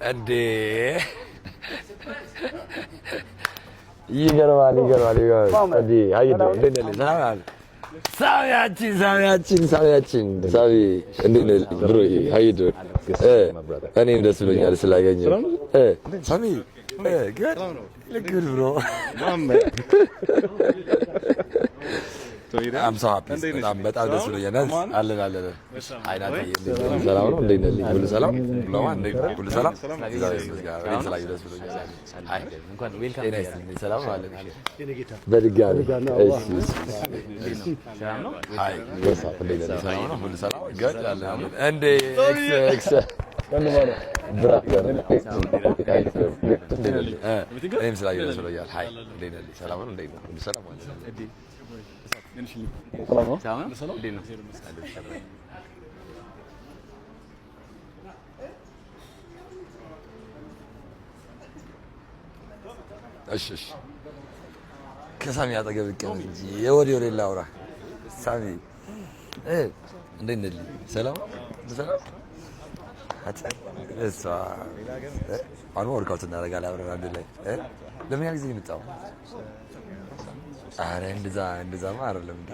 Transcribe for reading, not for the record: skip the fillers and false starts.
እንዴ ይገርማል። እንዴ አይደ እንደነ ሰላም ሳቢያችን ሳቢ እንዴት ነህ ብሮዬ? አይደ እኔም ደስ ብሎኛል ስላገኘሁ። ሳሚ good bro. I'm so happy. በጣም ደስ ብሎኛል። አለን አይናት ሰላም ነው እንዴ? ሁሉ ሰላም ሁሉ ሰላም ስላዩ ደስ ብሎኛል። አይ እንኳን ዌልካም ሰላም አለን በድጋሚ ሰላም ነው። አይ ሰላም ነው ሁሉ ሰላም አለን እንዴ ኤክስ እኔም ስላየሁ ደስ ብሎኛል። ሀይ እንዴት ነህ? ሰላም ነው እንዴት ነው? ሁሉ ሰላም ማለት ነው። እሺ ከሳሚ አጠገብ ቀን እንጂ የወዲያው ሌላ አውራ ሳሚ እንዴት ነህ? ሰላም ሰላም እሷ አሁን ወርካውት እናደርጋለን አብረን አንድ ላይ ለምን ያህል ጊዜ የመጣው? ኧረ እንደዛማ አይደለም እንዴ